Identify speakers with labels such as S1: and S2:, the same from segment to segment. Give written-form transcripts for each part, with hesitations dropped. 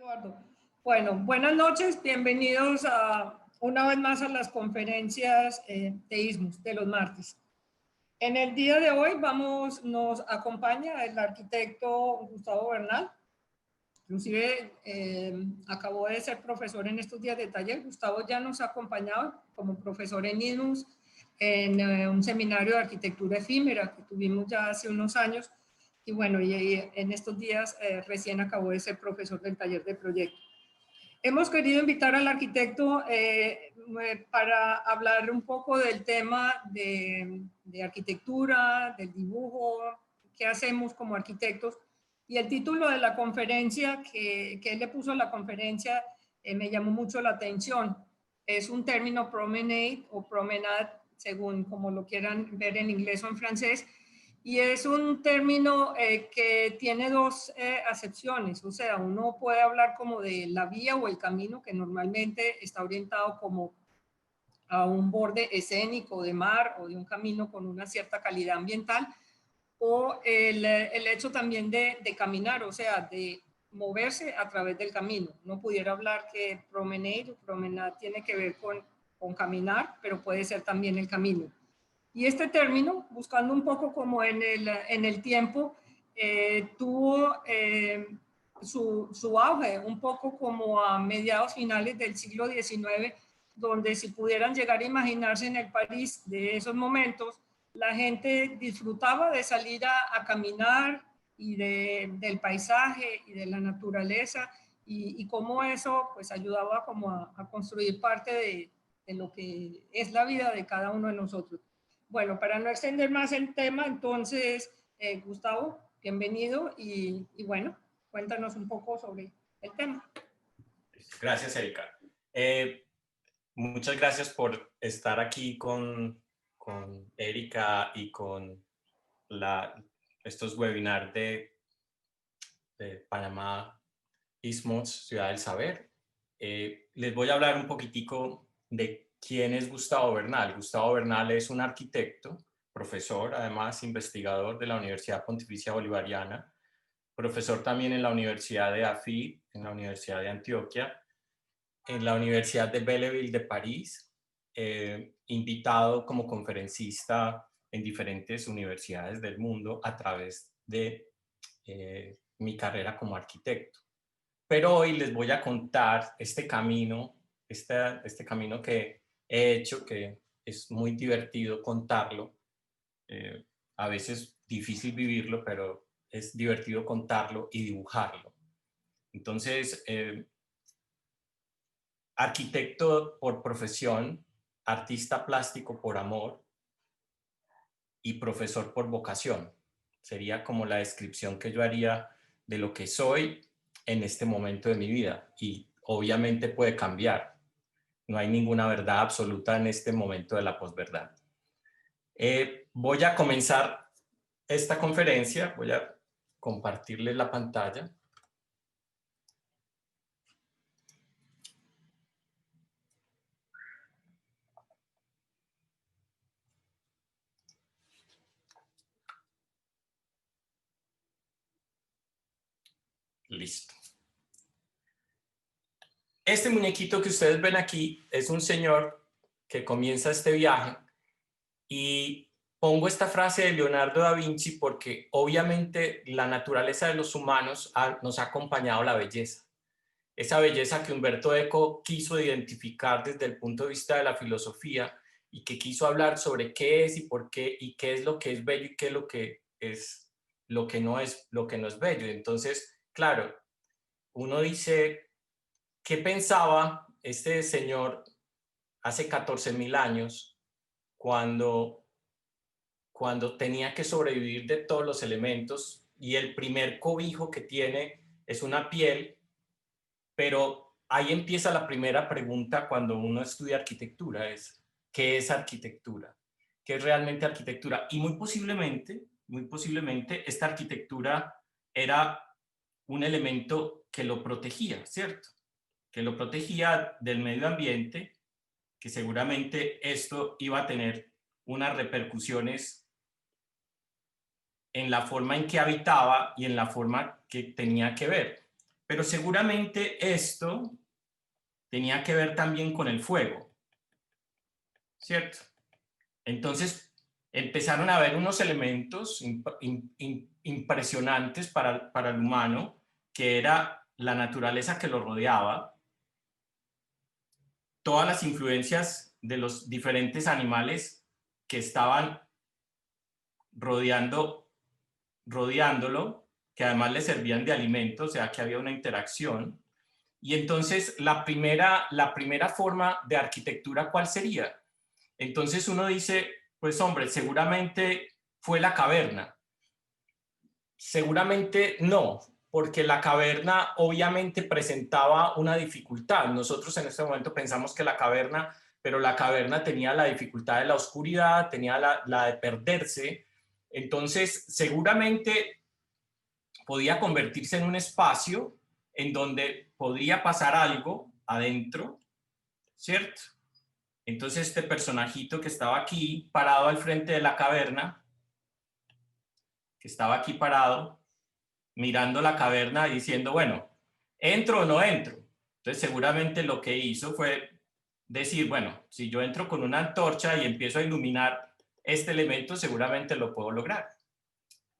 S1: Eduardo. Bueno, buenas noches, bienvenidos una vez más a las conferencias de ISMUS de los martes. En el día de hoy nos acompaña el arquitecto Gustavo Bernal. Inclusive acabó de ser profesor en estos días de taller. Gustavo ya nos ha acompañado como profesor en ISMUS en un seminario de arquitectura efímera que tuvimos ya hace unos años. Y bueno, y en estos días recién acabó de ser profesor del taller de proyecto. Hemos querido invitar al arquitecto para hablar un poco del tema de arquitectura, del dibujo, qué hacemos como arquitectos. Y el título de la conferencia que él le puso a la conferencia me llamó mucho la atención. Es un término promenade o promenade, según como lo quieran ver en inglés o en francés, y es un término que tiene dos acepciones, o sea, uno puede hablar como de la vía o el camino que normalmente está orientado como a un borde escénico de mar o de un camino con una cierta calidad ambiental, o el hecho también de caminar, o sea, de moverse a través del camino. No pudiera hablar que promenade o promenade tiene que ver con caminar, pero puede ser también el camino. Y este término, buscando un poco como en el tiempo, tuvo su auge un poco como a mediados finales del siglo XIX, donde si pudieran llegar a imaginarse en el París de esos momentos, la gente disfrutaba de salir a caminar y del paisaje y de la naturaleza y cómo eso pues ayudaba como a construir parte de lo que es la vida de cada uno de nosotros. Bueno, para no extender más el tema, entonces, Gustavo, bienvenido y bueno, cuéntanos un poco sobre el tema.
S2: Gracias, Erika. Muchas gracias por estar aquí con Erika y con estos webinars de Panamá ISMUS, Ciudad del Saber. Les voy a hablar un poquitico de quién es Gustavo Bernal. Gustavo Bernal es un arquitecto, profesor, además investigador de la Universidad Pontificia Bolivariana, profesor también en la Universidad de AFIT, en la Universidad de Antioquia, en la Universidad de Belleville de París, invitado como conferencista en diferentes universidades del mundo a través de mi carrera como arquitecto. Pero hoy les voy a contar este camino que he hecho, que es muy divertido contarlo, a veces difícil vivirlo, pero es divertido contarlo y dibujarlo. Entonces, arquitecto por profesión, artista plástico por amor y profesor por vocación. Sería como la descripción que yo haría de lo que soy en este momento de mi vida. Y obviamente puede cambiar. No hay ninguna verdad absoluta en este momento de la posverdad. Voy a comenzar esta conferencia. Voy a compartirles la pantalla. Listo. Este muñequito que ustedes ven aquí es un señor que comienza este viaje y pongo esta frase de Leonardo da Vinci porque obviamente la naturaleza de los humanos nos ha acompañado la belleza. Esa belleza que Umberto Eco quiso identificar desde el punto de vista de la filosofía y que quiso hablar sobre qué es y por qué y qué es lo que es bello y qué es lo que no es bello. Entonces, claro, uno dice, ¿qué pensaba este señor hace 14.000 años cuando tenía que sobrevivir de todos los elementos y el primer cobijo que tiene es una piel? Pero ahí empieza la primera pregunta cuando uno estudia arquitectura, es ¿qué es arquitectura? ¿Qué es realmente arquitectura? Y muy posiblemente esta arquitectura era un elemento que lo protegía, ¿cierto? Que lo protegía del medio ambiente, que seguramente esto iba a tener unas repercusiones en la forma en que habitaba y en la forma que tenía que ver. Pero seguramente esto tenía que ver también con el fuego, ¿cierto? Entonces empezaron a haber unos elementos impresionantes para el humano, que era la naturaleza que lo rodeaba, todas las influencias de los diferentes animales que estaban rodeándolo, que además le servían de alimento, o sea que había una interacción. Y entonces la primera forma de arquitectura, ¿cuál sería? Entonces uno dice, pues hombre, seguramente fue la caverna. Seguramente no, porque la caverna obviamente presentaba una dificultad. Nosotros en este momento pensamos que la caverna, pero la caverna tenía la dificultad de la oscuridad, tenía la de perderse. Entonces seguramente podía convertirse en un espacio en donde podría pasar algo adentro, ¿cierto? Entonces este personajito que estaba aquí parado al frente de la caverna, que estaba aquí parado, mirando la caverna y diciendo, bueno, ¿entro o no entro? Entonces seguramente lo que hizo fue decir, bueno, si yo entro con una antorcha y empiezo a iluminar este elemento, seguramente lo puedo lograr.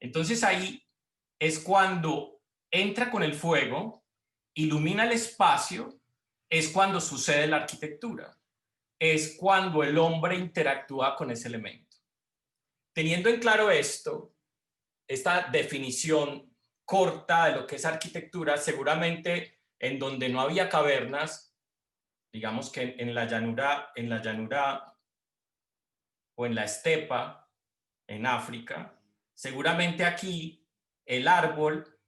S2: Entonces ahí es cuando entra con el fuego, ilumina el espacio, es cuando sucede la arquitectura, es cuando el hombre interactúa con ese elemento. Teniendo en claro esto, esta definición corta de lo que es arquitectura, seguramente en donde no había cavernas, digamos que en la llanura o en la estepa, en África, seguramente aquí el árbol,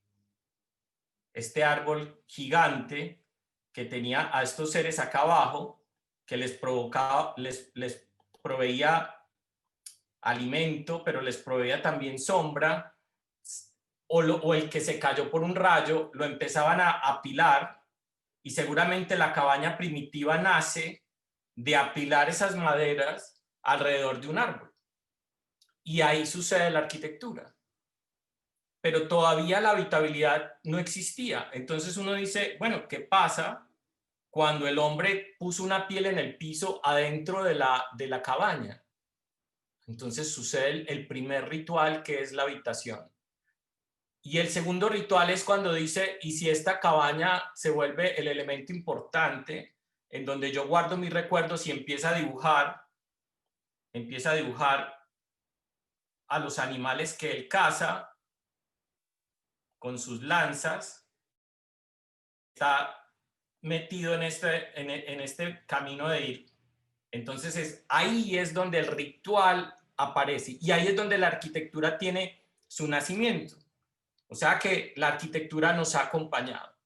S2: este árbol gigante que tenía a estos seres acá abajo, que les provocaba, les proveía alimento, pero les proveía también sombra, o el que se cayó por un rayo, lo empezaban a apilar, y seguramente la cabaña primitiva nace de apilar esas maderas alrededor de un árbol. Y ahí sucede la arquitectura. Pero todavía la habitabilidad no existía. Entonces uno dice, bueno, ¿qué pasa cuando el hombre puso una piel en el piso adentro de la cabaña? Entonces sucede el primer ritual, que es la habitación. Y el segundo ritual es cuando dice, y si esta cabaña se vuelve el elemento importante en donde yo guardo mis recuerdos, y empieza a dibujar a los animales que él caza con sus lanzas, está metido en este camino de ir. Entonces ahí es donde el ritual aparece, y ahí es donde la arquitectura tiene su nacimiento. O sea que la arquitectura nos ha acompañado.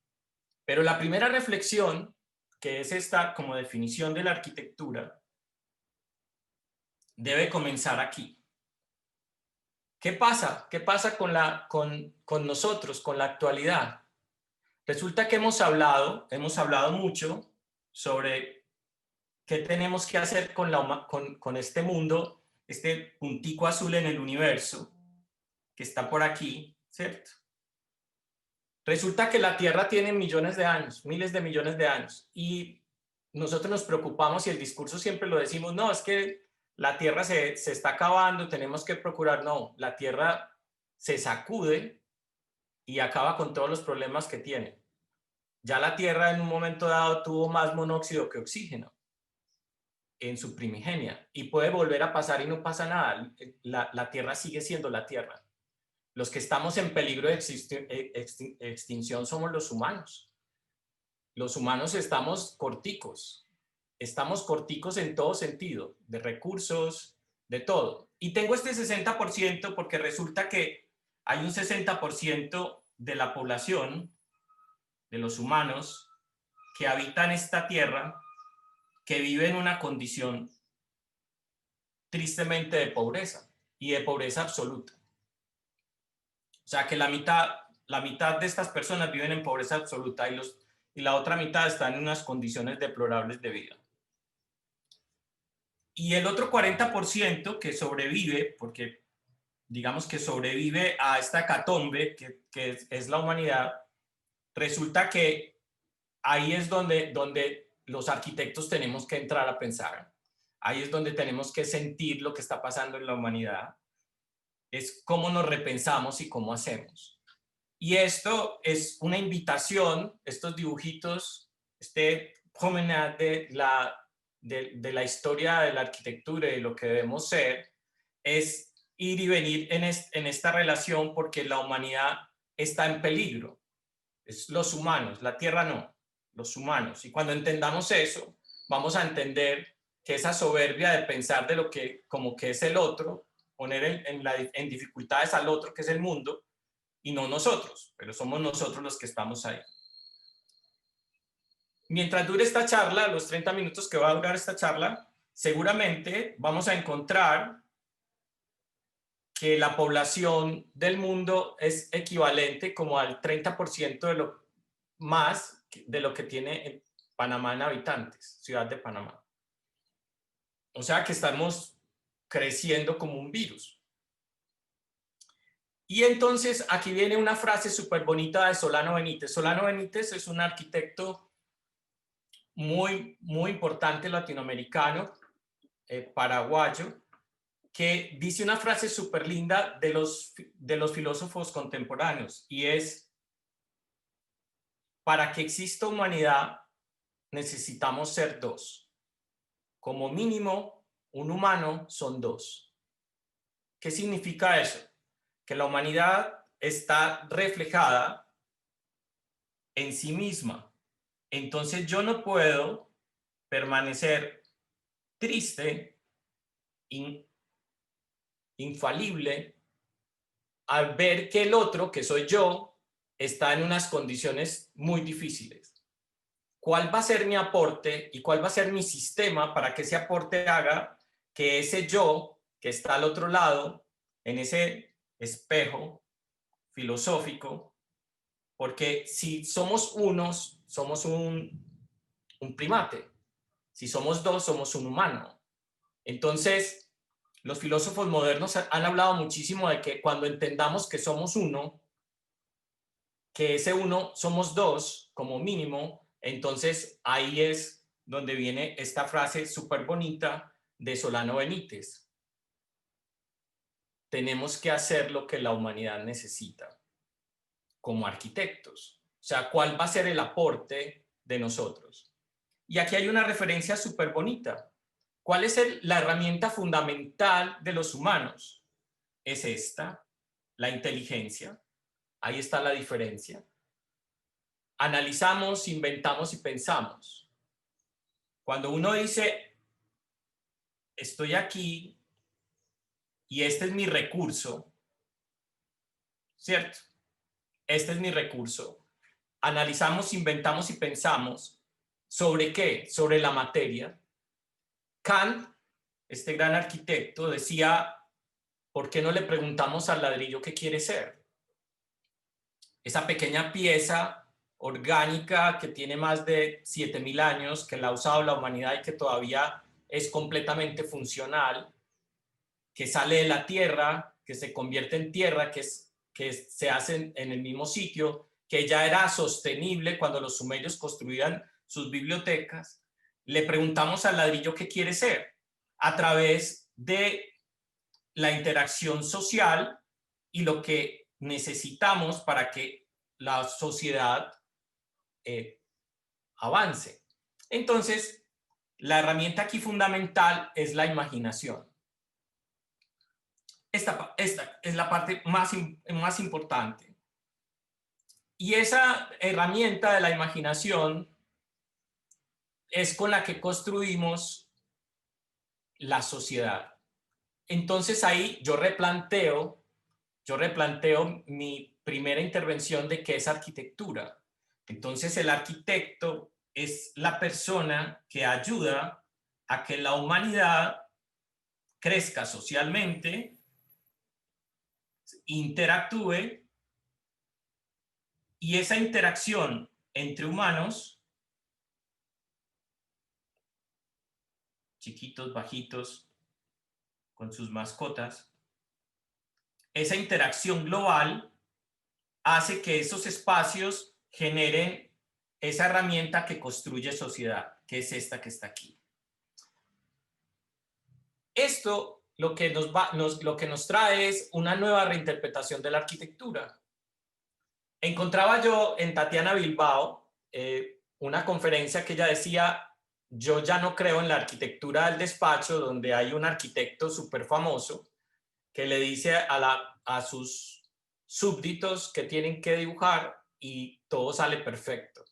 S2: Pero la primera reflexión, que es esta como definición de la arquitectura, debe comenzar aquí. ¿Qué pasa? ¿Qué pasa con nosotros, con la actualidad? Resulta que hemos hablado mucho sobre qué tenemos que hacer con este mundo, este puntico azul en el universo, que está por aquí, ¿cierto? Resulta que la Tierra tiene millones de años, miles de millones de años, y nosotros nos preocupamos, y el discurso siempre lo decimos, no, es que la Tierra se está acabando, tenemos que procurar. No, la Tierra se sacude y acaba con todos los problemas que tiene. Ya la Tierra en un momento dado tuvo más monóxido que oxígeno en su primigenia, y puede volver a pasar y no pasa nada. La Tierra sigue siendo la Tierra. Los que estamos en peligro de extinción somos los humanos. Los humanos estamos corticos en todo sentido, de recursos, de todo. Y tengo este 60% porque resulta que hay un 60% de la población, de los humanos, que habitan esta tierra, que vive en una condición tristemente de pobreza, y de pobreza absoluta. O sea que la mitad de estas personas viven en pobreza absoluta, y la otra mitad están en unas condiciones deplorables de vida. Y el otro 40% que sobrevive, porque digamos que sobrevive a esta hecatombe que es la humanidad, resulta que ahí es donde los arquitectos tenemos que entrar a pensar. Ahí es donde tenemos que sentir lo que está pasando en la humanidad. Es cómo nos repensamos y cómo hacemos. Y esto es una invitación, estos dibujitos, este promenade de la historia de la arquitectura y de lo que debemos ser, es ir y venir en esta relación porque la humanidad está en peligro. Es los humanos, la Tierra no, los humanos. Y cuando entendamos eso, vamos a entender que esa soberbia de pensar de lo que como que es el otro, poner en dificultades al otro que es el mundo, y no nosotros, pero somos nosotros los que estamos ahí. Mientras dure esta charla, los 30 minutos que va a durar esta charla, seguramente vamos a encontrar que la población del mundo es equivalente como al 30% de lo más de lo que tiene Panamá en habitantes, ciudad de Panamá. O sea que estamos creciendo como un virus. Y entonces aquí viene una frase súper bonita de Solano Benítez. Solano Benítez es un arquitecto muy importante latinoamericano, paraguayo, que dice una frase súper linda de los filósofos contemporáneos, y es: para que exista humanidad necesitamos ser dos. Como mínimo, un humano son dos. ¿Qué significa eso? Que la humanidad está reflejada en sí misma. Entonces yo no puedo permanecer triste, infalible, al ver que el otro, que soy yo, está en unas condiciones muy difíciles. ¿Cuál va a ser mi aporte y cuál va a ser mi sistema para que ese aporte haga que ese yo que está al otro lado, en ese espejo filosófico, porque si somos unos, somos un primate, si somos dos, somos un humano. Entonces, los filósofos modernos han hablado muchísimo de que cuando entendamos que somos uno, que ese uno somos dos como mínimo, entonces ahí es donde viene esta frase súper bonita de Solano Benítez. Tenemos que hacer lo que la humanidad necesita como arquitectos. O sea, ¿cuál va a ser el aporte de nosotros? Y aquí hay una referencia súper bonita. ¿Cuál es la herramienta fundamental de los humanos? Es esta, la inteligencia. Ahí está la diferencia. Analizamos, inventamos y pensamos. Cuando uno dice, estoy aquí y este es mi recurso, ¿cierto? Este es mi recurso. Analizamos, inventamos y pensamos. ¿Sobre qué? Sobre la materia. Kant, este gran arquitecto, decía, ¿por qué no le preguntamos al ladrillo qué quiere ser? Esa pequeña pieza orgánica que tiene más de 7.000 años, que la ha usado la humanidad y que todavía es completamente funcional, que sale de la tierra, que se convierte en tierra, que se hace en el mismo sitio, que ya era sostenible cuando los sumerios construían sus bibliotecas. Le preguntamos al ladrillo qué quiere ser a través de la interacción social y lo que necesitamos para que la sociedad avance. Entonces, la herramienta aquí fundamental es la imaginación. Esta es la parte más importante. Y esa herramienta de la imaginación es con la que construimos la sociedad. Entonces ahí yo replanteo mi primera intervención de qué es arquitectura. Entonces el arquitecto es la persona que ayuda a que la humanidad crezca socialmente, interactúe, y esa interacción entre humanos, chiquitos, bajitos, con sus mascotas, esa interacción global hace que esos espacios generen esa herramienta que construye sociedad, que es esta que está aquí. Esto lo que nos trae es una nueva reinterpretación de la arquitectura. Encontraba yo en Tatiana Bilbao una conferencia que ella decía: yo ya no creo en la arquitectura del despacho, donde hay un arquitecto súper famoso que le dice a sus súbditos que tienen que dibujar y todo sale perfecto.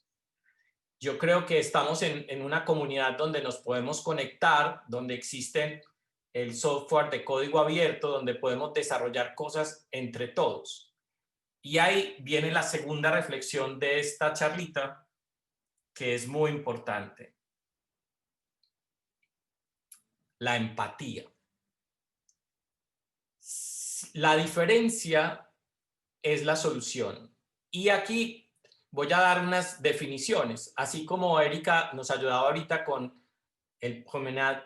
S2: Yo creo que estamos en una comunidad donde nos podemos conectar, donde existe el software de código abierto, donde podemos desarrollar cosas entre todos. Y ahí viene la segunda reflexión de esta charlita, que es muy importante. La empatía. La diferencia es la solución. Y aquí voy a dar unas definiciones, así como Erika nos ayudaba ahorita con el promenade,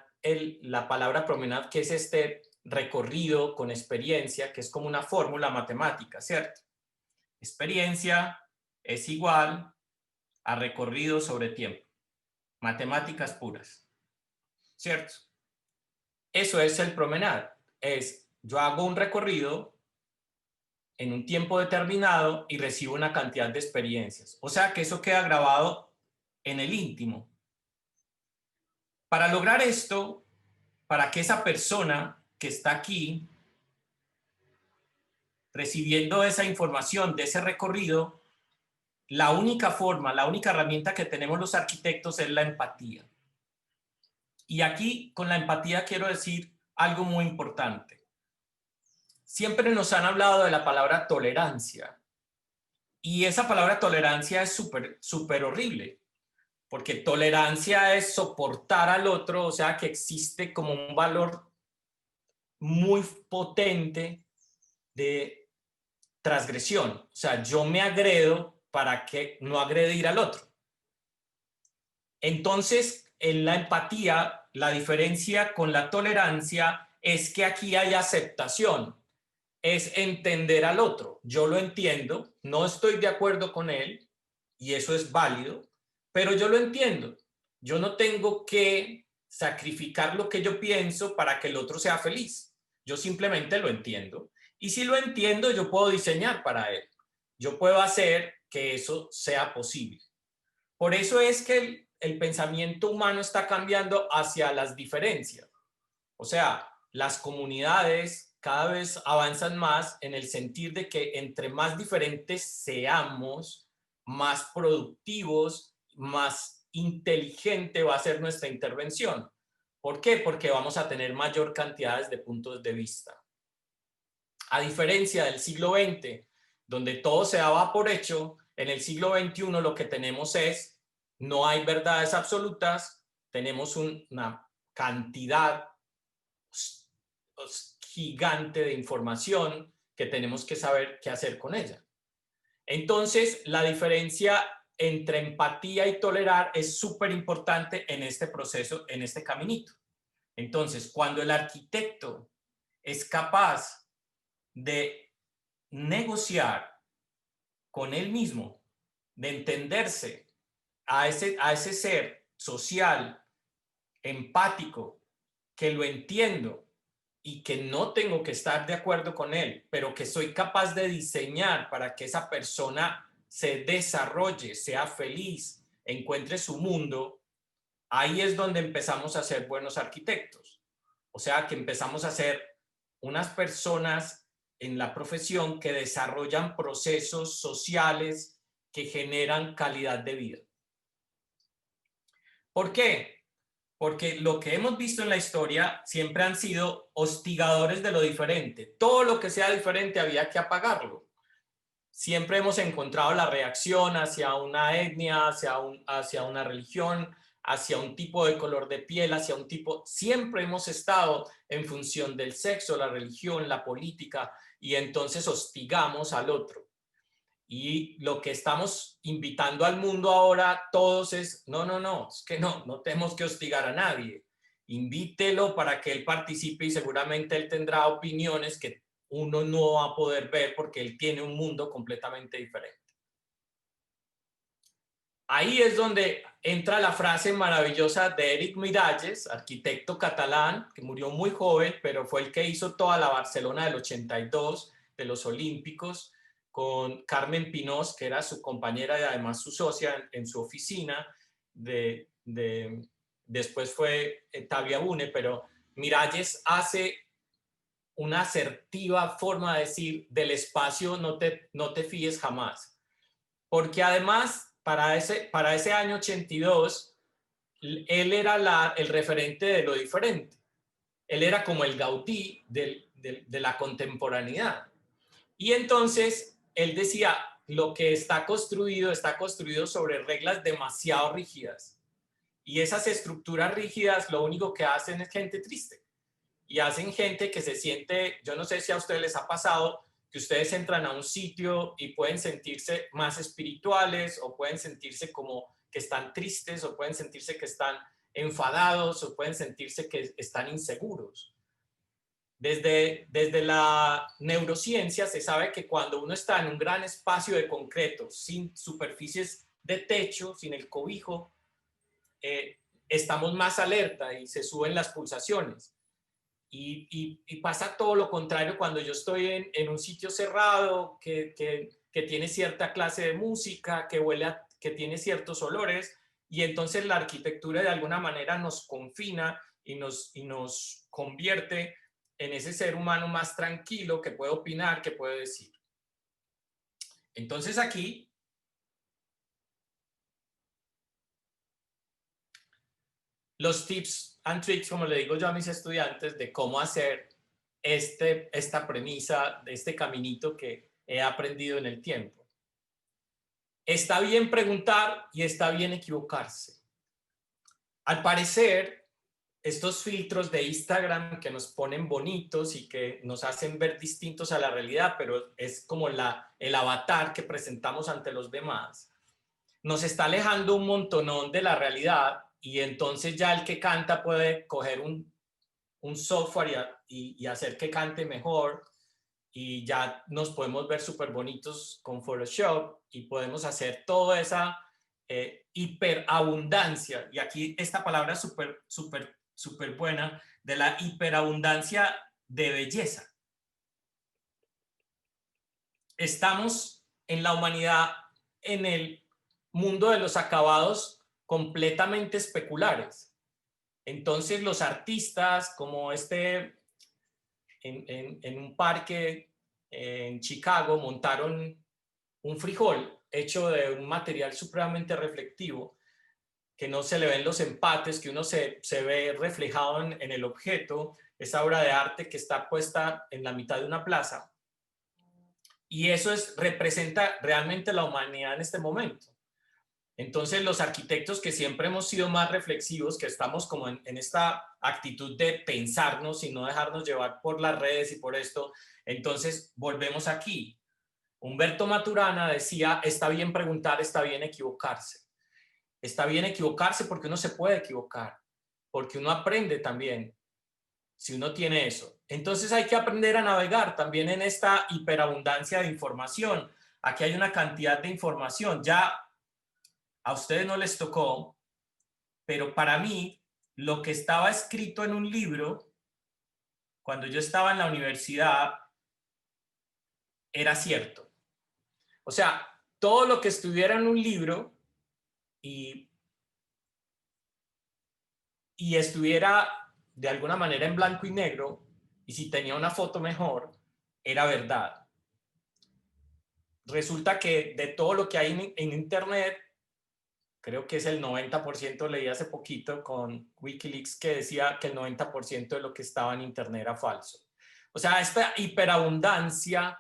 S2: la palabra promenade, que es este recorrido con experiencia, que es como una fórmula matemática, ¿cierto? Experiencia es igual a recorrido sobre tiempo. Matemáticas puras, ¿cierto? Eso es el promenade. Yo hago un recorrido en un tiempo determinado y recibo una cantidad de experiencias. O sea que eso queda grabado en el íntimo. Para lograr esto, para que esa persona que está aquí recibiendo esa información de ese recorrido, la única forma, la única herramienta que tenemos los arquitectos es la empatía. Y aquí con la empatía quiero decir algo muy importante. Siempre nos han hablado de la palabra tolerancia. Y esa palabra tolerancia es súper horrible. Porque tolerancia es soportar al otro, o sea que existe como un valor muy potente de transgresión. O sea, yo me agredo para que no agredir al otro. Entonces, en la empatía, la diferencia con la tolerancia es que aquí hay aceptación, es entender al otro. Yo lo entiendo, no estoy de acuerdo con él, y eso es válido, pero yo lo entiendo. Yo no tengo que sacrificar lo que yo pienso para que el otro sea feliz. Yo simplemente lo entiendo. Y si lo entiendo, yo puedo diseñar para él. Yo puedo hacer que eso sea posible. Por eso es que el pensamiento humano está cambiando hacia las diferencias. O sea, las comunidades cada vez avanzan más en el sentir de que entre más diferentes seamos, más productivos, más inteligente va a ser nuestra intervención. ¿Por qué? Porque vamos a tener mayor cantidad de puntos de vista. A diferencia del siglo XX, donde todo se daba por hecho, en el siglo XXI lo que tenemos es, no hay verdades absolutas, tenemos una cantidad gigante de información que tenemos que saber qué hacer con ella. Entonces, la diferencia entre empatía y tolerar es súper importante en este proceso, en este caminito. Entonces, cuando el arquitecto es capaz de negociar con él mismo, de entenderse a ese ser social, empático, que lo entiendo y que no tengo que estar de acuerdo con él, pero que soy capaz de diseñar para que esa persona se desarrolle, sea feliz, encuentre su mundo, ahí es donde empezamos a ser buenos arquitectos. O sea, que empezamos a ser unas personas en la profesión que desarrollan procesos sociales que generan calidad de vida. ¿Por qué? Porque lo que hemos visto en la historia siempre han sido hostigadores de lo diferente. Todo lo que sea diferente había que apagarlo. Siempre hemos encontrado la reacción hacia una etnia, hacia una religión, hacia un tipo de color de piel, hacia un tipo... Siempre hemos estado en función del sexo, la religión, la política, y entonces hostigamos al otro. Y lo que estamos invitando al mundo ahora todos es, no, es que no tenemos que hostigar a nadie. Invítelo para que él participe y seguramente él tendrá opiniones que uno no va a poder ver porque él tiene un mundo completamente diferente. ahí es donde entra la frase maravillosa de Eric Miralles, arquitecto catalán, que murió muy joven, pero fue el que hizo toda la Barcelona del 82, de los Olímpicos, con Carmen Pinós, que era su compañera y además su socia en su oficina. Después fue Tavia Bune, pero Miralles hace una asertiva forma de decir: del espacio no te fíes jamás. Porque además, para ese año 82, él era el referente de lo diferente. Él era como el Gaudí de la contemporaneidad. Y entonces, él decía, lo que está construido sobre reglas demasiado rígidas. Y esas estructuras rígidas lo único que hacen es gente triste. Y hacen gente que se siente, yo no sé si a ustedes les ha pasado, que ustedes entran a un sitio y pueden sentirse más espirituales, o pueden sentirse como que están tristes, o pueden sentirse que están enfadados, o pueden sentirse que están inseguros. Desde la neurociencia se sabe que cuando uno está en un gran espacio de concreto, sin superficies de techo, sin el cobijo, estamos más alerta y se suben las pulsaciones. Y pasa todo lo contrario cuando yo estoy en un sitio cerrado que tiene cierta clase de música, que tiene ciertos olores, y entonces la arquitectura de alguna manera nos confina y nos convierte en ese ser humano más tranquilo que puede opinar, que puede decir. Entonces aquí los tips and tricks, como le digo yo a mis estudiantes, de cómo hacer esta premisa, de este caminito que he aprendido en el tiempo. Está bien preguntar y está bien equivocarse. Al parecer, estos filtros de Instagram que nos ponen bonitos y que nos hacen ver distintos a la realidad, pero es como el avatar que presentamos ante los demás, nos está alejando un montonón de la realidad. Y entonces ya el que canta puede coger un software y hacer que cante mejor, y ya nos podemos ver súper bonitos con Photoshop y podemos hacer toda esa hiperabundancia. Y aquí esta palabra es súper buena, de la hiperabundancia de belleza. Estamos en la humanidad en el mundo de los acabados completamente especulares. Entonces los artistas, como en un parque en Chicago, montaron un frijol hecho de un material supremamente reflectivo, que no se le ven los empates, que uno se ve reflejado en el objeto, esa obra de arte que está puesta en la mitad de una plaza. Y eso representa realmente la humanidad en este momento. Entonces los arquitectos que siempre hemos sido más reflexivos, que estamos como en esta actitud de pensarnos y no dejarnos llevar por las redes y por esto, entonces volvemos aquí. Humberto Maturana decía: está bien preguntar, está bien equivocarse. Está bien equivocarse porque uno se puede equivocar, porque uno aprende también si uno tiene eso. Entonces hay que aprender a navegar también en esta hiperabundancia de información. Aquí hay una cantidad de información. Ya a ustedes no les tocó, pero para mí lo que estaba escrito en un libro cuando yo estaba en la universidad era cierto. O sea, todo lo que estuviera en un libro y estuviera de alguna manera en blanco y negro, y si tenía una foto mejor, era verdad. Resulta que de todo lo que hay en internet, creo que es el 90%, leí hace poquito con Wikileaks que decía que el 90% de lo que estaba en internet era falso. O sea, esta hiperabundancia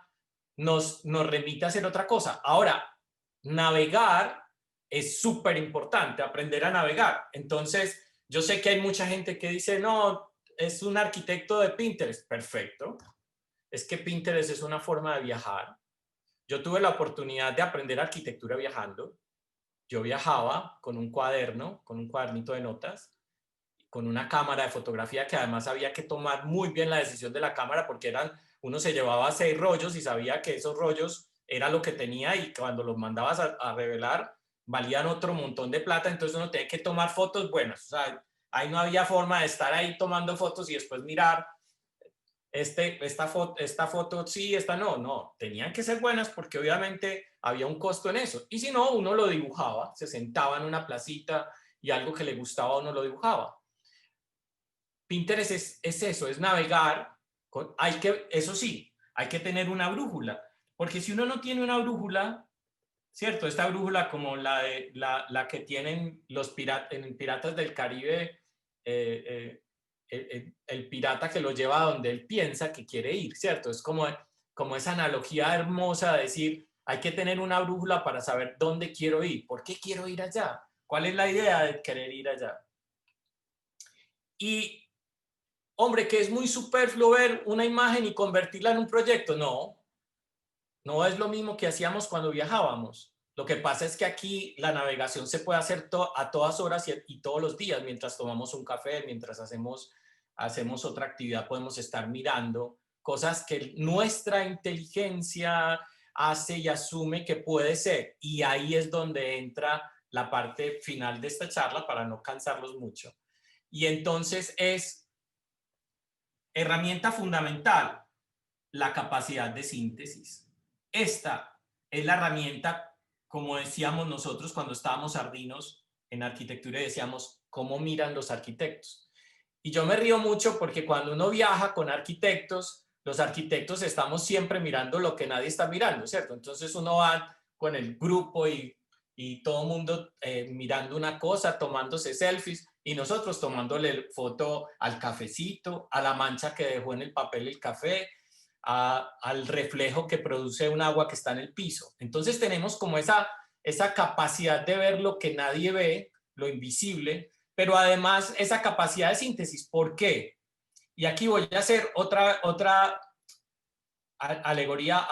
S2: nos remite a hacer otra cosa. Ahora, navegar es súper importante, aprender a navegar. Entonces, yo sé que hay mucha gente que dice: no, es un arquitecto de Pinterest. Perfecto. Es que Pinterest es una forma de viajar. Yo tuve la oportunidad de aprender arquitectura viajando. Yo viajaba con un cuaderno, con un cuadernito de notas, con una cámara de fotografía que además había que tomar muy bien la decisión de la cámara, porque uno se llevaba 6 rollos y sabía que esos rollos era lo que tenía, y cuando los mandabas a revelar, valían otro montón de plata, entonces uno tenía que tomar fotos buenas. O sea, ahí no había forma de estar ahí tomando fotos y después mirar esta foto sí, esta no, tenían que ser buenas porque obviamente había un costo en eso. Y si no, uno lo dibujaba, se sentaba en una placita y algo que le gustaba uno lo dibujaba. Pinterest es eso, es navegar. Eso sí, hay que tener una brújula, porque si uno no tiene una brújula, ¿cierto? Esta brújula como la que tienen los en Piratas del Caribe, el pirata que lo lleva a donde él piensa que quiere ir, ¿cierto? Es como esa analogía hermosa de decir, hay que tener una brújula para saber dónde quiero ir, por qué quiero ir allá, cuál es la idea de querer ir allá. Y, hombre, que es muy superfluo ver una imagen y convertirla en un proyecto. No es lo mismo que hacíamos cuando viajábamos. Lo que pasa es que aquí la navegación se puede hacer a todas horas y todos los días, mientras tomamos un café, mientras hacemos otra actividad, podemos estar mirando cosas que nuestra inteligencia hace y asume que puede ser. Y ahí es donde entra la parte final de esta charla para no cansarlos mucho. Y entonces es herramienta fundamental, la capacidad de síntesis. Esta es la herramienta, como decíamos nosotros cuando estábamos ardinos en arquitectura y decíamos, ¿cómo miran los arquitectos? Y yo me río mucho porque cuando uno viaja con arquitectos, los arquitectos estamos siempre mirando lo que nadie está mirando, ¿cierto? Entonces uno va con el grupo y todo el mundo mirando una cosa, tomándose selfies y nosotros tomándole foto al cafecito, a la mancha que dejó en el papel el café, al reflejo que produce un agua que está en el piso. Entonces tenemos como esa capacidad de ver lo que nadie ve, lo invisible, pero además esa capacidad de síntesis. ¿Por qué? Y aquí voy a hacer otra alegoría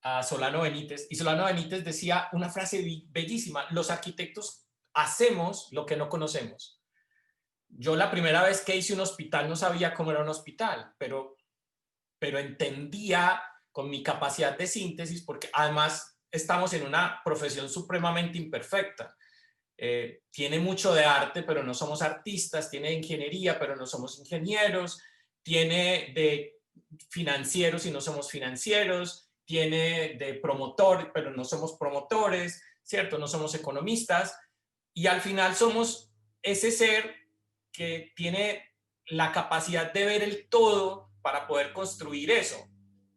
S2: a Solano Benítez. Y Solano Benítez decía una frase bellísima: los arquitectos hacemos lo que no conocemos. Yo la primera vez que hice un hospital no sabía cómo era un hospital, pero entendía con mi capacidad de síntesis, porque además estamos en una profesión supremamente imperfecta. Tiene mucho de arte, pero no somos artistas, tiene de ingeniería, pero no somos ingenieros, tiene de financieros y no somos financieros, tiene de promotor, pero no somos promotores, ¿cierto? No somos economistas, y al final somos ese ser que tiene la capacidad de ver el todo para poder construir eso.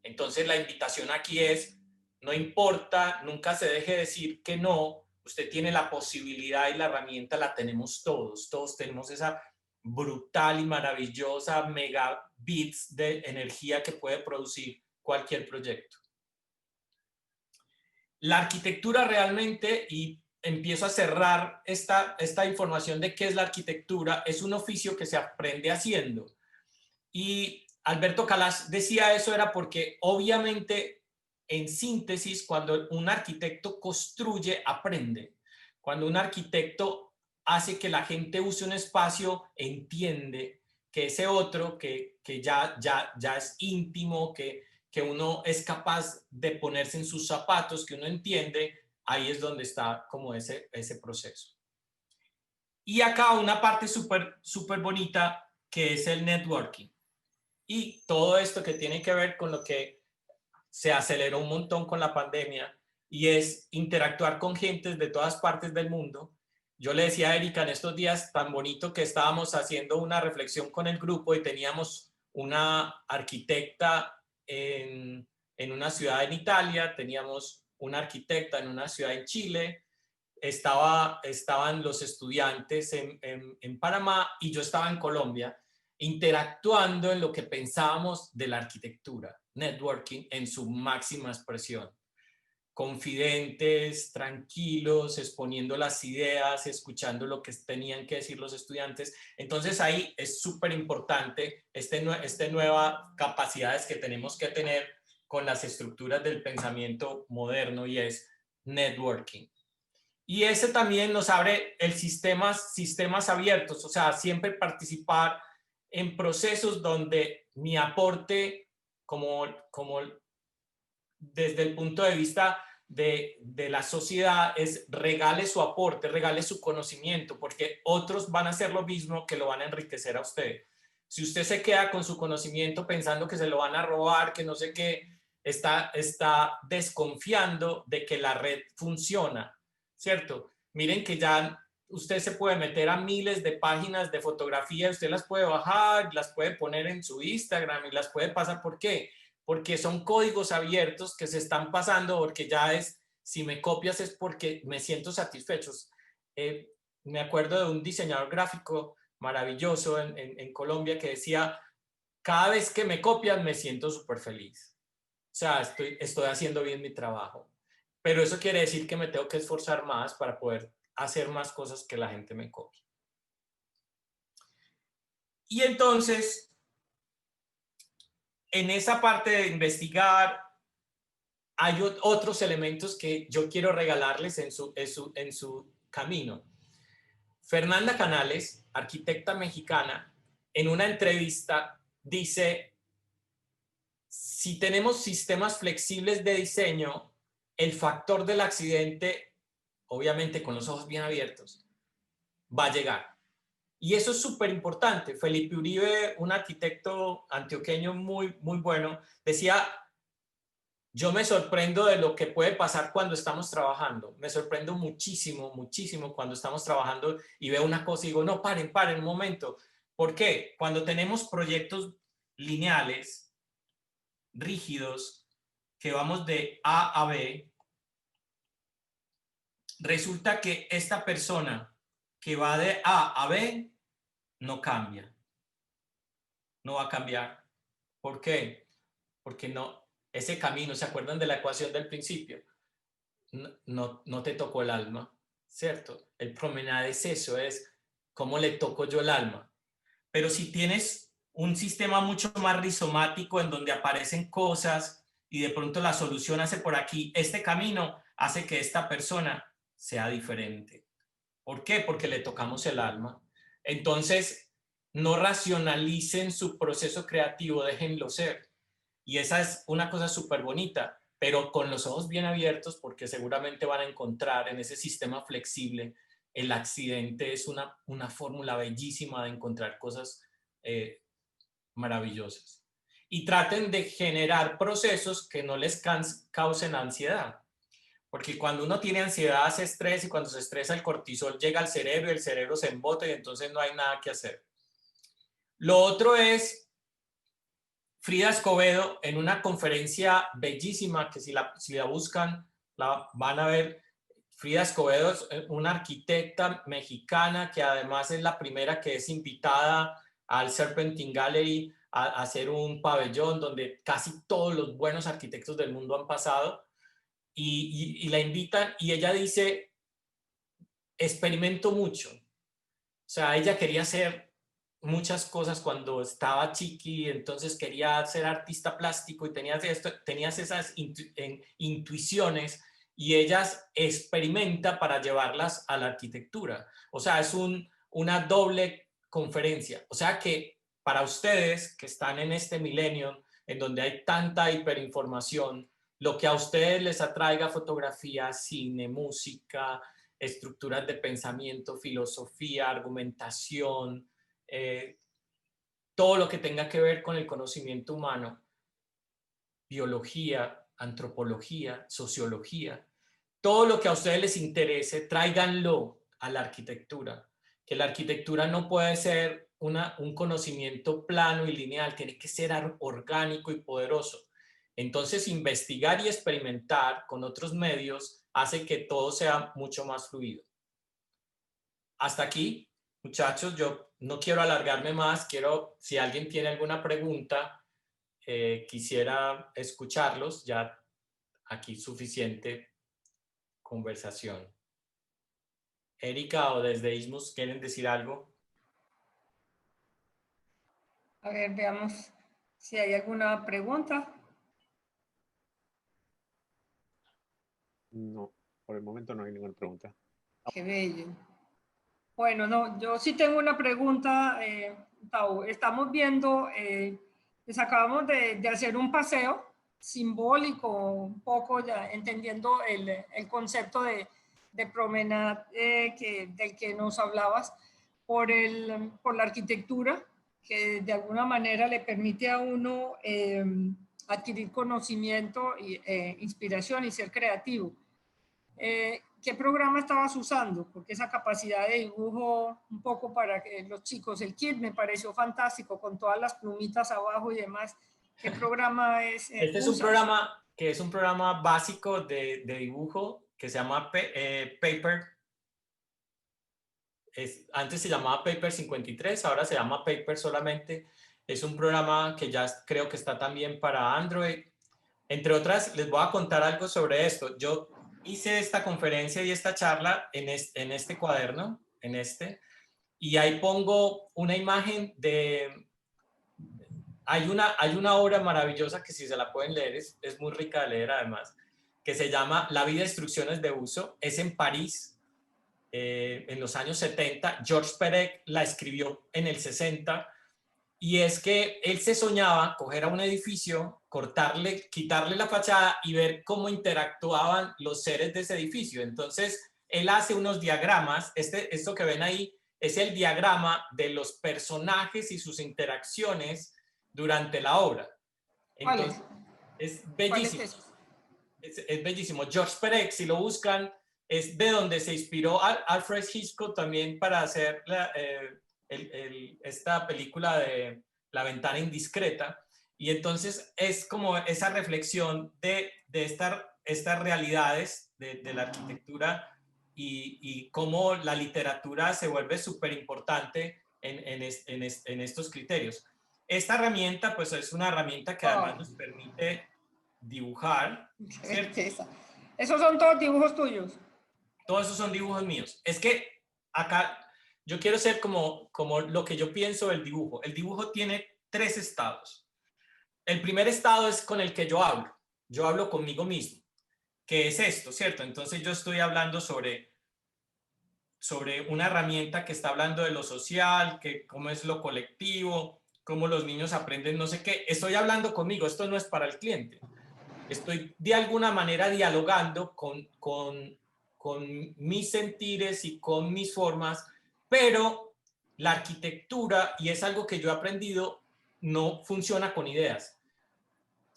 S2: Entonces la invitación aquí es, no importa, nunca se deje decir que no. Usted tiene la posibilidad y la herramienta, la tenemos todos. Todos tenemos esa brutal y maravillosa megabits de energía que puede producir cualquier proyecto. La arquitectura realmente, y empiezo a cerrar esta información de qué es la arquitectura, es un oficio que se aprende haciendo. Y Alberto Calas decía eso era porque obviamente en síntesis, cuando un arquitecto construye, aprende. Cuando un arquitecto hace que la gente use un espacio, entiende que ese otro, que ya es íntimo, que uno es capaz de ponerse en sus zapatos, que uno entiende, ahí es donde está como ese proceso. Y acá una parte súper bonita que es el networking. Y todo esto que tiene que ver con lo que se aceleró un montón con la pandemia y es interactuar con gentes de todas partes del mundo. Yo le decía a Erika en estos días tan bonito que estábamos haciendo una reflexión con el grupo y teníamos una arquitecta en una ciudad en Italia, teníamos una arquitecta en una ciudad en Chile, estaban los estudiantes en Panamá y yo estaba en Colombia, interactuando en lo que pensábamos de la arquitectura, networking en su máxima expresión. Confidentes, tranquilos, exponiendo las ideas, escuchando lo que tenían que decir los estudiantes. Entonces ahí es súper importante estas nuevas capacidades que tenemos que tener con las estructuras del pensamiento moderno y es networking. Y ese también nos abre el sistemas abiertos, o sea, siempre participar en procesos donde mi aporte como desde el punto de vista de la sociedad es regale su aporte, regale su conocimiento, porque otros van a hacer lo mismo que lo van a enriquecer a usted. Si usted se queda con su conocimiento pensando que se lo van a robar, que no sé qué, está desconfiando de que la red funciona, ¿cierto? Miren que ya usted se puede meter a miles de páginas de fotografía, usted las puede bajar, las puede poner en su Instagram y las puede pasar. ¿Por qué? Porque son códigos abiertos que se están pasando, porque ya es, si me copias es porque me siento satisfecho. Me acuerdo de un diseñador gráfico maravilloso en Colombia que decía, cada vez que me copian me siento súper feliz. O sea, estoy haciendo bien mi trabajo. Pero eso quiere decir que me tengo que esforzar más para poder hacer más cosas que la gente me copie. Y entonces, en esa parte de investigar, hay otros elementos que yo quiero regalarles en su camino. Fernanda Canales, arquitecta mexicana, en una entrevista dice, si tenemos sistemas flexibles de diseño, el factor del accidente, obviamente con los ojos bien abiertos, va a llegar. Y eso es súper importante. Felipe Uribe, un arquitecto antioqueño muy bueno, decía, yo me sorprendo de lo que puede pasar cuando estamos trabajando. Me sorprendo muchísimo cuando estamos trabajando y veo una cosa y digo, no, paren un momento. ¿Por qué? Cuando tenemos proyectos lineales, rígidos, que vamos de A a B, resulta que esta persona que va de A a B no cambia. No va a cambiar. ¿Por qué? Porque no, ese camino, ¿se acuerdan de la ecuación del principio? No te tocó el alma, ¿cierto? El promenade es eso, es cómo le toco yo el alma. Pero si tienes un sistema mucho más rizomático en donde aparecen cosas y de pronto la solución hace por aquí, este camino hace que esta persona sea diferente. ¿Por qué? Porque le tocamos el alma. Entonces, no racionalicen su proceso creativo, déjenlo ser. Y esa es una cosa súper bonita, pero con los ojos bien abiertos, porque seguramente van a encontrar en ese sistema flexible, el accidente es una fórmula bellísima de encontrar cosas maravillosas. Y traten de generar procesos que no les causen ansiedad. Porque cuando uno tiene ansiedad hace estrés y cuando se estresa el cortisol llega al cerebro y el cerebro se embota y entonces no hay nada que hacer. Lo otro es Frida Escobedo en una conferencia bellísima que si la buscan la van a ver. Frida Escobedo es una arquitecta mexicana que además es la primera que es invitada al Serpentine Gallery a hacer un pabellón donde casi todos los buenos arquitectos del mundo han pasado y la invitan y ella dice, experimento mucho. O sea, ella quería hacer muchas cosas cuando estaba chiqui, entonces quería ser artista plástico y tenías esas intuiciones y ellas experimenta para llevarlas a la arquitectura. O sea, es una doble conferencia. O sea que para ustedes que están en este milenio, en donde hay tanta hiperinformación, lo que a ustedes les atraiga fotografía, cine, música, estructuras de pensamiento, filosofía, argumentación, todo lo que tenga que ver con el conocimiento humano, biología, antropología, sociología, todo lo que a ustedes les interese, tráiganlo a la arquitectura, que la arquitectura no puede ser un conocimiento plano y lineal, tiene que ser orgánico y poderoso. Entonces, investigar y experimentar con otros medios hace que todo sea mucho más fluido. Hasta aquí, muchachos, yo no quiero alargarme más, si alguien tiene alguna pregunta, quisiera escucharlos, ya aquí suficiente conversación. Erika o desde Ismus, ¿quieren decir algo?
S1: A ver, veamos si hay alguna pregunta.
S3: No, por el momento no hay ninguna pregunta.
S1: Qué bello. Bueno, no, yo sí tengo una pregunta, Tau. Estamos viendo, les acabamos de hacer un paseo simbólico, un poco ya entendiendo el concepto de promenade del que nos hablabas, por la arquitectura, que de alguna manera le permite a uno adquirir conocimiento, inspiración y ser creativo. ¿Qué programa estabas usando? Porque esa capacidad de dibujo un poco para que los chicos, el kit me pareció fantástico con todas las plumitas abajo y demás. ¿Qué programa es?
S2: Este es un programa que es un programa básico de dibujo que se llama Paper. Antes se llamaba Paper 53, ahora se llama Paper solamente. Es un programa que ya creo que está también para Android. Entre otras, les voy a contar algo sobre esto. Yo hice esta conferencia y esta charla en este cuaderno, y ahí pongo una imagen de... Hay una obra maravillosa que si se la pueden leer, es muy rica de leer además, que se llama La vida de instrucciones de uso. Es en París, en los años 70. Georges Perec la escribió en el 60. Y es que él se soñaba coger a un edificio, quitarle la fachada y ver cómo interactuaban los seres de ese edificio. Entonces, él hace unos diagramas. Esto que ven ahí es el diagrama de los personajes y sus interacciones durante la obra. Entonces, es bellísimo. Es bellísimo. Georges Perec, si lo buscan, es de donde se inspiró Alfred Hitchcock también para hacer esta película de La ventana indiscreta. Y entonces es como esa reflexión de estas realidades de la arquitectura y cómo la literatura se vuelve súper importante en estos criterios. Esta herramienta, pues es una herramienta que además nos permite dibujar.
S1: ¿Esos son todos dibujos tuyos?
S2: Todos esos son dibujos míos. Es que acá yo quiero ser como lo que yo pienso del dibujo. El dibujo tiene 3 estados. El primer estado es con el que yo hablo. Yo hablo conmigo mismo. ¿Qué es esto, cierto? Entonces yo estoy hablando sobre una herramienta que está hablando de lo social, que cómo es lo colectivo, cómo los niños aprenden no sé qué. Estoy hablando conmigo, esto no es para el cliente. Estoy de alguna manera dialogando con mis sentires y con mis formas, pero la arquitectura, y es algo que yo he aprendido, no funciona con ideas.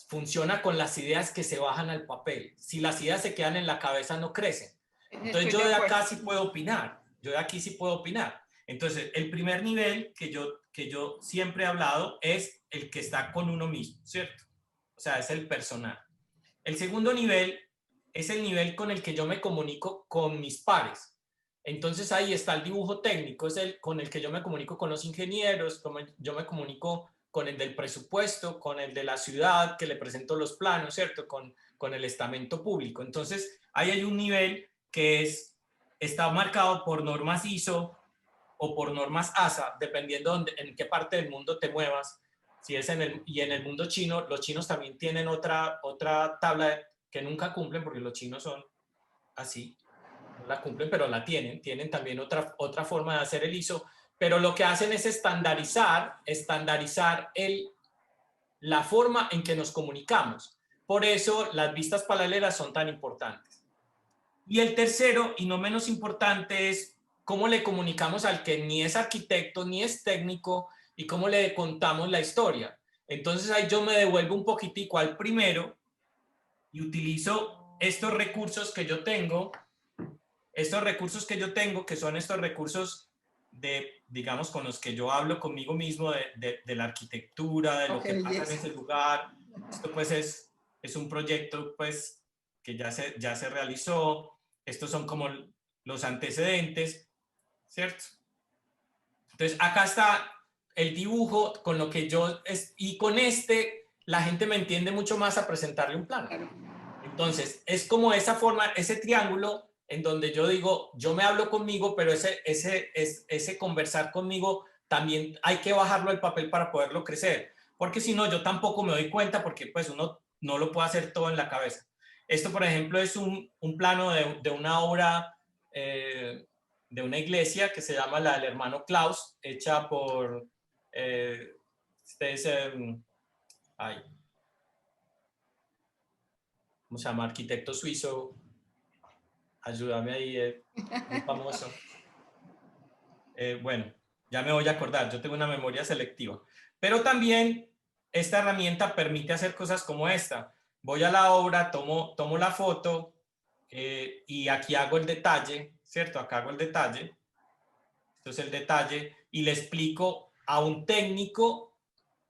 S2: Funciona con las ideas que se bajan al papel. Si las ideas se quedan en la cabeza, no crecen. Entonces yo de acá sí puedo opinar. Yo de aquí sí puedo opinar. Entonces, el primer nivel que yo siempre he hablado es el que está con uno mismo, ¿cierto? O sea, es el personal. El segundo nivel es el nivel con el que yo me comunico con mis pares. Entonces ahí está el dibujo técnico, es el con el que yo me comunico con los ingenieros, yo me comunico con el del presupuesto, con el de la ciudad, que le presento los planos, ¿cierto? Con el estamento público. Entonces ahí hay un nivel que está marcado por normas ISO o por normas ASA, dependiendo en qué parte del mundo te muevas. Si es y en el mundo chino, los chinos también tienen otra tabla que nunca cumplen, porque los chinos son así, no la cumplen, pero la tienen también otra forma de hacer el ISO, pero lo que hacen es estandarizar la forma en que nos comunicamos. Por eso las vistas paralelas son tan importantes. Y el tercero, y no menos importante, es cómo le comunicamos al que ni es arquitecto ni es técnico y cómo le contamos la historia. Entonces ahí yo me devuelvo un poquitico al primero y utilizo estos recursos que yo tengo, que son estos recursos digamos, con los que yo hablo conmigo mismo de la arquitectura, de lo que pasa en ese lugar. Esto pues es un proyecto pues que ya se realizó. Estos son como los antecedentes, ¿cierto? Entonces acá está el dibujo con lo que y con la gente me entiende mucho más a presentarle un plano. Entonces es como esa forma, ese triángulo en donde yo digo, yo me hablo conmigo, pero ese conversar conmigo también hay que bajarlo al papel para poderlo crecer, porque si no yo tampoco me doy cuenta, porque pues uno no lo puede hacer todo en la cabeza. Esto, por ejemplo, es un plano de una obra de una iglesia que se llama la del hermano Klaus, hecha por ¿cómo se llama? Arquitecto suizo, ayúdame ahí, muy famoso. Bueno, ya me voy a acordar, yo tengo una memoria selectiva. Pero también esta herramienta permite hacer cosas como esta. Voy a la obra, tomo la foto y aquí hago el detalle, ¿cierto? Acá hago el detalle. Esto es el detalle y le explico a un técnico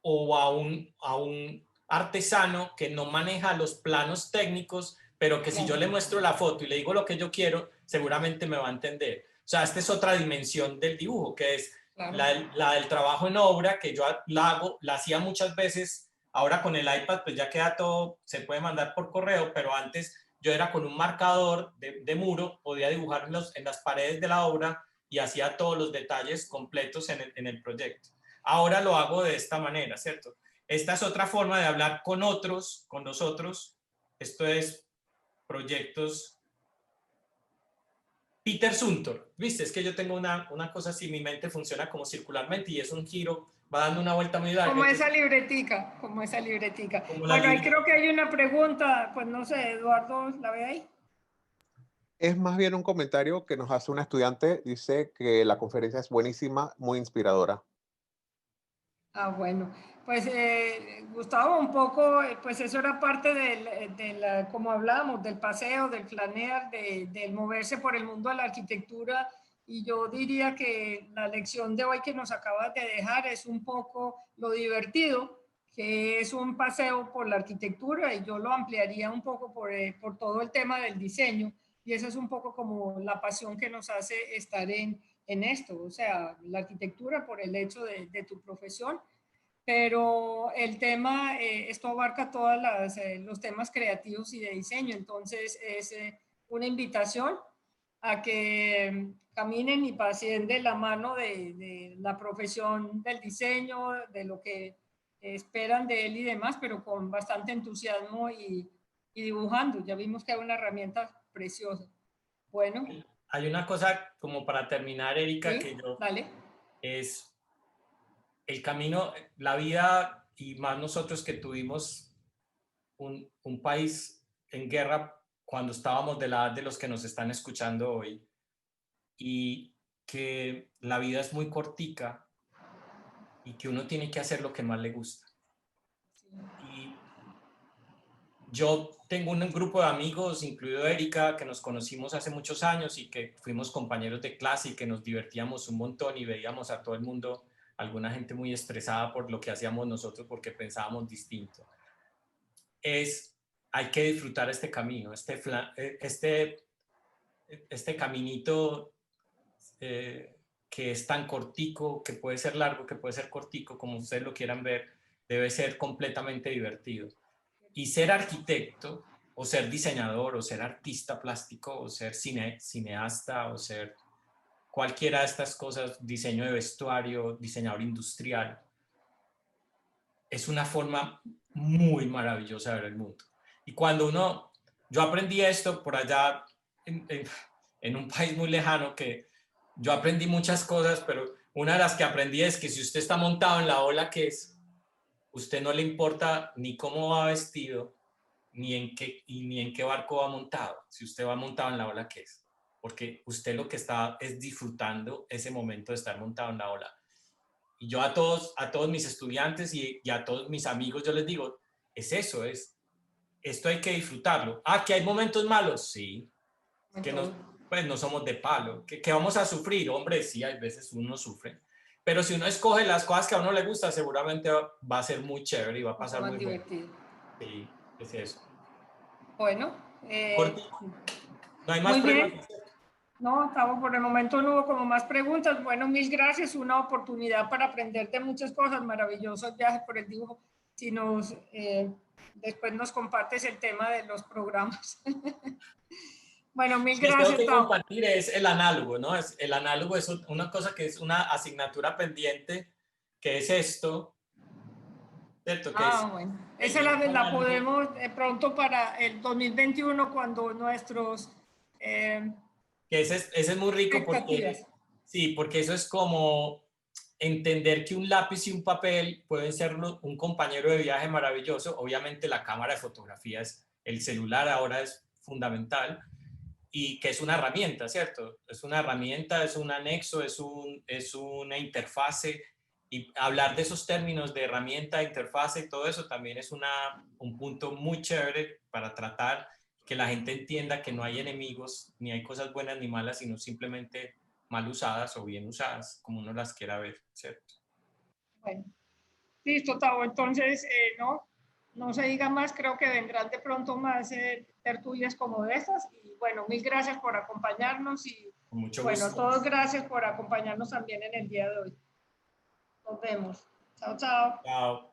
S2: o a un artesano que no maneja los planos técnicos, pero que si yo le muestro la foto y le digo lo que yo quiero, seguramente me va a entender. O sea, esta es otra dimensión del dibujo, que es la del trabajo en obra, que yo la hacía muchas veces. Ahora con el iPad, pues ya queda todo, se puede mandar por correo, pero antes yo era con un marcador de muro, podía dibujar en las paredes de la obra y hacía todos los detalles completos en el proyecto. Ahora lo hago de esta manera, ¿cierto? Esta es otra forma de hablar con otros, con nosotros. Esto es proyectos. Peter Zumthor, ¿viste? Es que yo tengo una cosa así, mi mente funciona como circularmente y es un giro, va dando una vuelta muy larga.
S1: Como esa libretica, como esa libretica.
S2: Como
S1: bueno, ahí
S2: libretica.
S1: creo que hay una pregunta, pues no sé, Eduardo, ¿la ve ahí?
S3: Es más bien un comentario que nos hace una estudiante. Dice que la conferencia es buenísima, muy inspiradora.
S1: Ah, bueno, pues Gustavo, un poco, pues eso era parte como hablábamos, del paseo, del planear, del moverse por el mundo de la arquitectura. Y yo diría que la lección de hoy que nos acabas de dejar es un poco lo divertido, que es un paseo por la arquitectura, y yo lo ampliaría un poco por todo el tema del diseño. Y esa es un poco como la pasión que nos hace estar en esto, o sea, la arquitectura por el hecho de tu profesión, pero el tema, esto abarca todos los temas creativos y de diseño, entonces es una invitación a que caminen y pasen de la mano de la profesión del diseño, de lo que esperan de él y demás, pero con bastante entusiasmo y dibujando. Ya vimos que hay una herramienta preciosa. Bueno.
S2: Hay una cosa como para terminar, Erika,
S1: ¿Sí?
S2: que yo
S1: Dale.
S2: es el camino, la vida y más nosotros que tuvimos un país en guerra cuando estábamos de la edad de los que nos están escuchando hoy y que la vida es muy cortica y que uno tiene que hacer lo que más le gusta. Y yo tengo un grupo de amigos, incluido Erika, que nos conocimos hace muchos años y que fuimos compañeros de clase y que nos divertíamos un montón y veíamos a todo el mundo, alguna gente muy estresada por lo que hacíamos nosotros porque pensábamos distinto. Hay que disfrutar este camino, este caminito que es tan cortico, que puede ser largo, que puede ser cortico, como ustedes lo quieran ver, debe ser completamente divertido. Y ser arquitecto, o ser diseñador, o ser artista plástico, o ser cineasta, o ser cualquiera de estas cosas, diseño de vestuario, diseñador industrial, es una forma muy maravillosa de ver el mundo. Y cuando yo aprendí esto por allá en un país muy lejano, que yo aprendí muchas cosas, pero una de las que aprendí es que si usted está montado en la ola que es, usted no le importa ni cómo va vestido, ni en qué barco va montado, si usted va montado en la ola que es, porque usted lo que está es disfrutando ese momento de estar montado en la ola. Y yo a todos mis estudiantes y a todos mis amigos, yo les digo, es eso, esto hay que disfrutarlo. Ah, que hay momentos malos, sí, que pues no somos de palo, que vamos a sufrir, hombre, sí, hay veces uno sufre, pero si uno escoge las cosas que a uno le gusta, seguramente va a ser muy chévere y va a pasar muy
S1: divertido.
S2: bueno. Sí, es eso.
S1: Bueno,
S2: no hay más
S1: muy
S2: preguntas.
S1: bien. No, estamos por el momento no hubo como más preguntas. Bueno, mil gracias, una oportunidad para aprender de muchas cosas, maravillosos viajes por el dibujo. Si después nos compartes el tema de los programas. Bueno, mil gracias.
S2: Tengo que compartir es el análogo, ¿no? El análogo es una cosa que es una asignatura pendiente, que es esto, ¿cierto?
S1: Bueno, esa la podemos pronto para el 2021 cuando nuestros...
S2: que ese es muy rico porque, sí, porque eso es como entender que un lápiz y un papel pueden ser un compañero de viaje maravilloso. Obviamente la cámara de fotografía es el celular ahora es fundamental y que es una herramienta, ¿cierto? Es una herramienta, es un anexo, es una interfase, y hablar de esos términos de herramienta, interfase y todo eso también es un punto muy chévere para tratar que la gente entienda que no hay enemigos, ni hay cosas buenas ni malas, sino simplemente mal usadas o bien usadas, como uno las quiera ver, ¿cierto?
S1: Bueno, listo, Tavo. Entonces, no se diga más. Creo que vendrán de pronto más tertulias como estas. Y bueno, mil gracias por acompañarnos y
S2: Con mucho
S1: bueno, a
S2: gusto.
S1: todos gracias por acompañarnos también en el día de hoy. Nos vemos. Chao, chao.
S2: Chao.